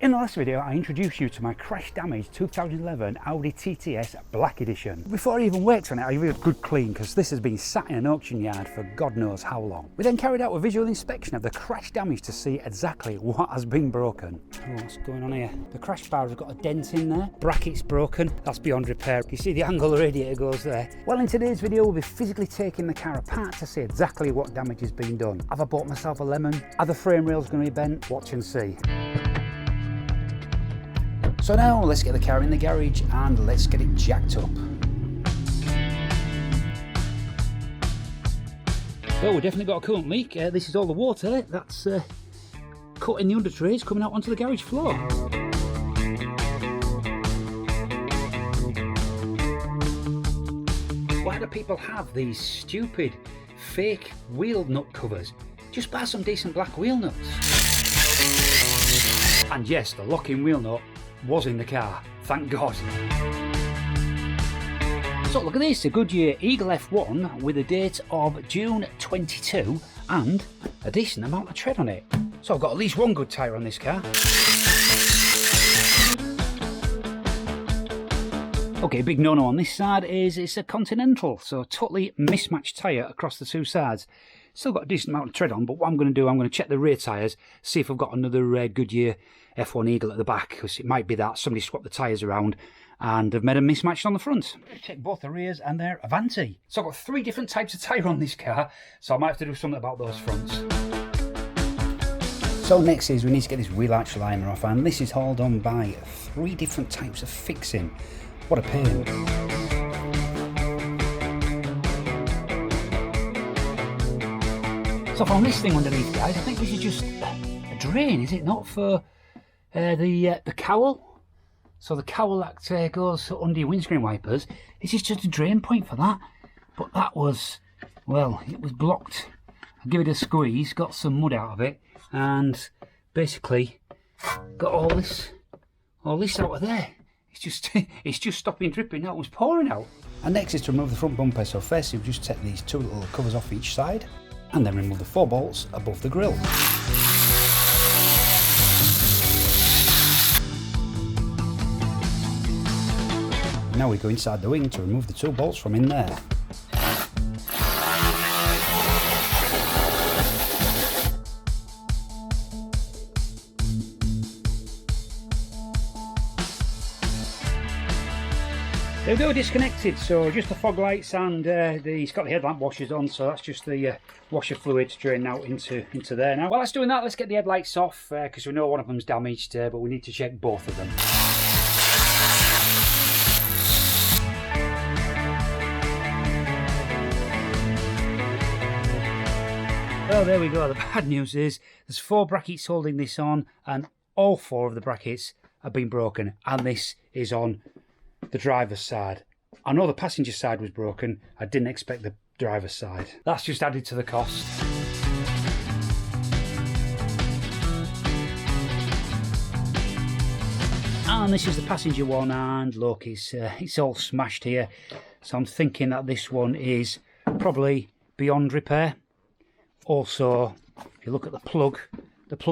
In the last video, I introduced you to my crash damaged 2011 Audi TTS Black Edition. Before I even worked on it, I gave it a good clean because this has been sat in an auction yard for God knows how long. We then carried out a visual inspection of the crash damage to see exactly what has been broken. Oh, what's going on here? The crash bar has got a dent in there, bracket's broken, that's beyond repair. You see the angle the radiator goes there. Well, in today's video, we'll be physically taking the car apart to see exactly what damage has been done. Have I bought myself a lemon? Are the frame rails going to be bent? Watch and see. So now let's get the car in the garage and let's get it jacked up. Well, we've definitely got a coolant leak. This is all the water that's caught in the under trays coming out onto the garage floor. Why do people have these stupid fake wheel nut covers? Just buy some decent black wheel nuts. And yes, the locking wheel nut was in the car, thank God. So look at this, a Goodyear Eagle F1 with a date of June 22 and a decent amount of tread on it. So I've got at least one good tyre on this car. Okay, big no-no on this side is it's a Continental, so totally mismatched tyre across the two sides. Still got a decent amount of tread on, but what I'm going to do, I'm going to check the rear tyres, see if I've got another Goodyear F1 Eagle at the back, because it might be that somebody swapped the tyres around and have made them mismatched on the front. Check both the rears and they're Avanti. So I've got three different types of tyre on this car, so I might have to do something about those fronts. So next is we need to get this wheel arch liner off, and this is hauled on by three different types of fixing. What a pain. So I found this thing underneath, guys. I think this is just a drain, is it not, for the cowl? So the cowl that goes under your windscreen wipers, this is just a drain point for that. But that was, well, it was blocked. I give it a squeeze, got some mud out of it, and basically got all this out of there. It's just stopping dripping now. It was pouring out. And next is to remove the front bumper. So first you just take these two little covers off each side, and then remove the 4 bolts above the grille. Now we go inside the wing to remove the 2 bolts from in there. They're all disconnected, so just the fog lights and it's got the headlamp washers on, so that's just the washer fluid draining out into there now. While that's doing that, let's get the headlights off, because we know one of them's damaged, but we need to check both of them. Well, there we go. The bad news is there's 4 brackets holding this on, and all 4 of the brackets have been broken, and this is on the driver's side. I know the passenger side was broken, I didn't expect the driver's side. That's just added to the cost. And this is the passenger one, and look, it's all smashed here. So I'm thinking that this one is probably beyond repair. Also, if you look at the plug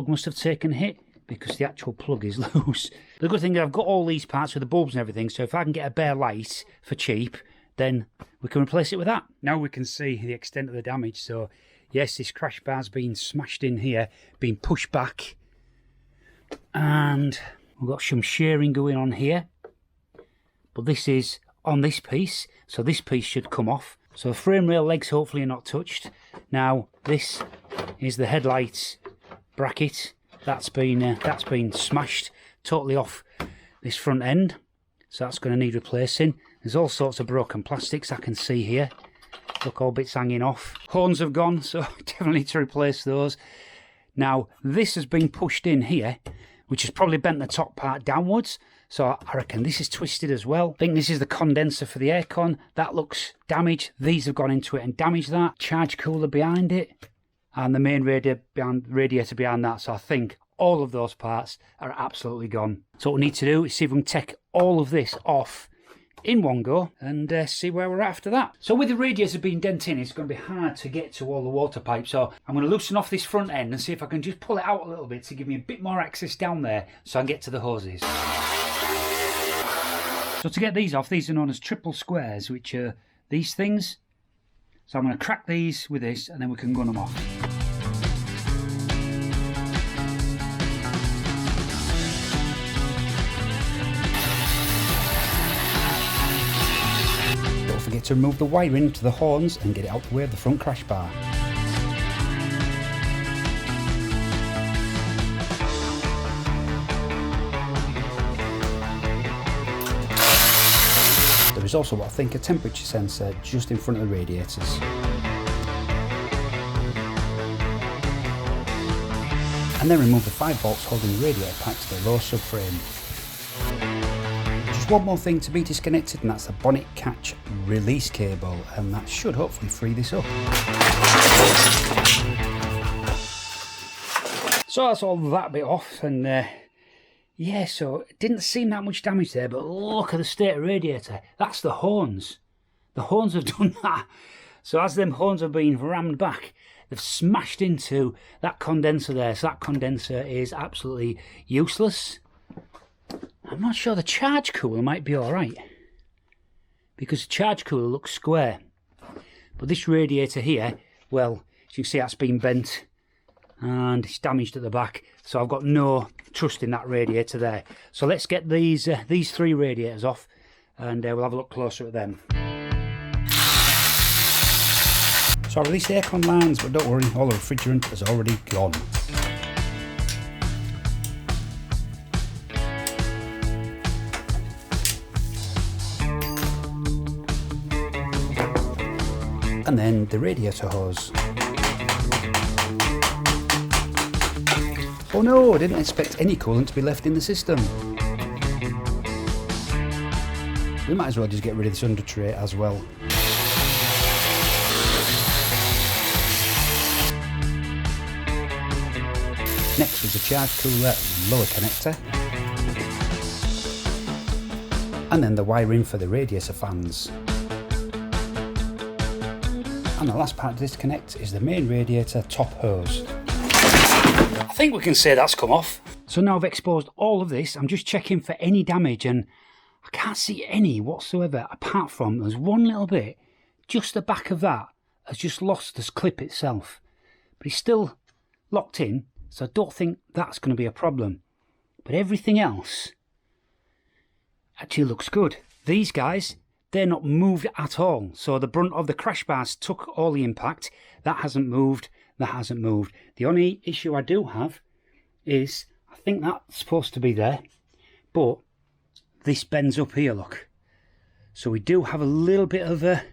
must have taken a hit, because the actual plug is loose. The good thing is I've got all these parts with the bulbs and everything, so if I can get a bare light for cheap, then we can replace it with that. Now we can see the extent of the damage. So yes, this crash bar's been smashed in here, been pushed back, and we've got some shearing going on here, but this is on this piece, so this piece should come off. So the frame rail legs hopefully are not touched. Now this is the headlights bracket. That's been smashed totally off this front end, so that's going to need replacing. There's all sorts of broken plastics I can see here. Look, all bits hanging off. Horns have gone, so definitely need to replace those. Now this has been pushed in here, which has probably bent the top part downwards, so I reckon this is twisted as well. I think this is the condenser for the aircon. That looks damaged. These have gone into it and damaged that. Charge cooler behind it, and the main radiator behind that. So I think all of those parts are absolutely gone. So what we need to do is see if we can take all of this off in one go and see where we're at after that. So with the radiator being dent in, it's going to be hard to get to all the water pipes. So I'm going to loosen off this front end and see if I can just pull it out a little bit to give me a bit more access down there so I can get to the hoses. So to get these off, these are known as triple squares, which are these things. So I'm going to crack these with this and then we can gun them off. Don't forget to remove the wiring to the horns and get it out the way of the front crash bar. There is also what I think a temperature sensor just in front of the radiators. And then remove the 5 bolts holding the radiator pack to the lower subframe. Just one more thing to be disconnected, and that's the bonnet catch release cable, and that should hopefully free this up. So that's all that bit off, and yeah, so it didn't seem that much damage there, but look at the state of the radiator. That's the horns. The horns have done that. So as them horns have been rammed back, they've smashed into that condenser there. So that condenser is absolutely useless. I'm not sure the charge cooler might be alright, because the charge cooler looks square. But this radiator here, well, as you can see, that's been bent and it's damaged at the back. So I've got no trust in that radiator there. So let's get these 3 radiators off and we'll have a look closer at them. So I released the aircon lines, but don't worry, all the refrigerant has already gone. And then the radiator hose. Oh no, I didn't expect any coolant to be left in the system. We might as well just get rid of this under tray as well. Next is the charge cooler lower connector. And then the wiring for the radiator fans. And the last part to disconnect is the main radiator top hose. I think we can say that's come off. So now I've exposed all of this, I'm just checking for any damage, and I can't see any whatsoever, apart from there's one little bit, just the back of that has just lost this clip itself. But it's still locked in, so I don't think that's going to be a problem. But everything else actually looks good. These guys, they're not moved at all. So the brunt of the crash bars took all the impact. That hasn't moved. That hasn't moved. The only issue I do have is, I think that's supposed to be there, but this bends up here, look. So we do have a little bit of a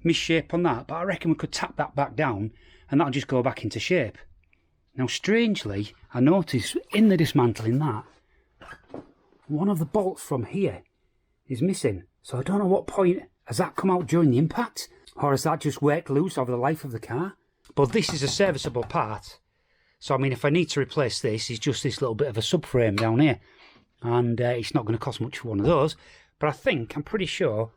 misshape on that, but I reckon we could tap that back down and that'll just go back into shape. Now strangely, I noticed in the dismantling that one of the bolts from here is missing. So I don't know what point, has that come out during the impact, or has that just worked loose over the life of the car? But this is a serviceable part. So I mean, if I need to replace this, it's just this little bit of a subframe down here. And it's not going to cost much for one of those. But I'm pretty sure,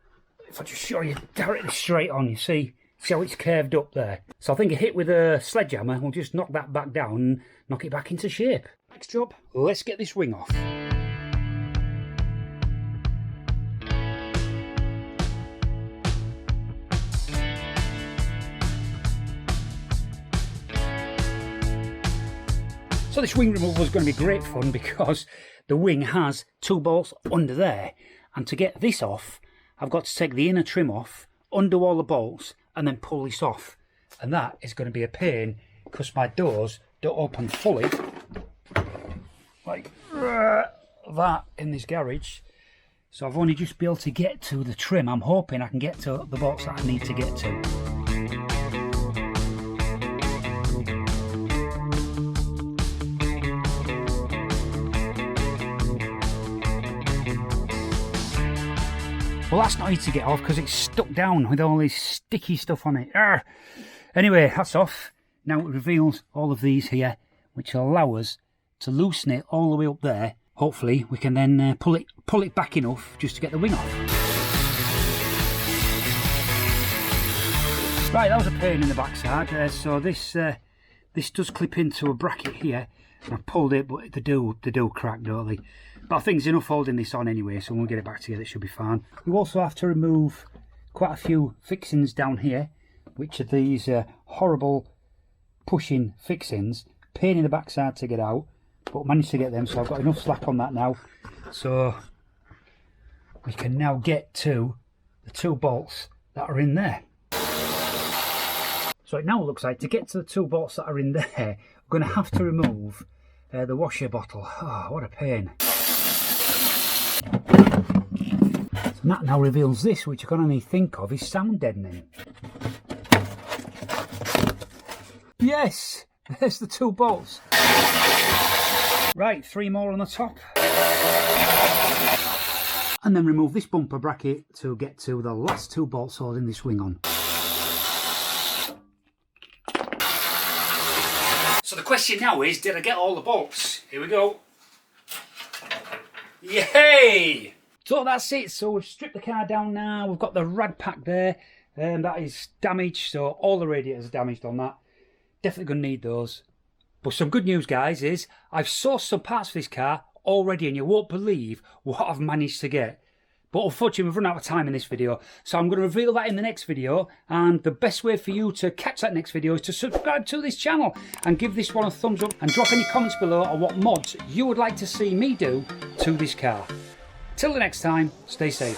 if I just show you directly straight on, you see how it's curved up there. So I think a hit with a sledgehammer will just knock that back down and knock it back into shape. Next job, let's get this wing off. So this wing removal is going to be great fun because the wing has 2 bolts under there, and to get this off I've got to take the inner trim off, undo all the bolts and then pull this off, and that is going to be a pain because my doors don't open fully like that in this garage. So I've only just been able to get to the trim. I'm hoping I can get to the bolts that I need to get to. Well, that's not easy to get off because it's stuck down with all this sticky stuff on it. Arrgh. Anyway, that's off. Now it reveals all of these here, which will allow us to loosen it all the way up there. Hopefully we can then pull it back enough just to get the wing off. Right, that was a pain in the backside. So this does clip into a bracket here, and I pulled it, but they do crack, don't they? But I think there's enough holding this on anyway, so when we get it back together, it should be fine. You also have to remove quite a few fixings down here, which are these horrible pushing fixings. Pain in the backside to get out, but managed to get them, so I've got enough slack on that now. So we can now get to the 2 bolts that are in there. So it now looks like to get to the 2 bolts that are in there, we're going to have to remove the washer bottle. Oh, what a pain. So that now reveals this, which I can only think of is sound deadening. Yes, there's the 2 bolts. Right, 3 more on the top. And then remove this bumper bracket to get to the last 2 bolts holding this wing on. So the question now is, did I get all the bolts? Here we go. Yay! So that's it. So we've stripped the car down now. We've got the rad pack there. That is damaged, so all the radiators are damaged on that. Definitely going to need those. But some good news, guys, is I've sourced some parts for this car already, and you won't believe what I've managed to get. But unfortunately, we've run out of time in this video, so I'm going to reveal that in the next video. And the best way for you to catch that next video is to subscribe to this channel and give this one a thumbs up, and drop any comments below on what mods you would like to see me do to this car. Till the next time, stay safe.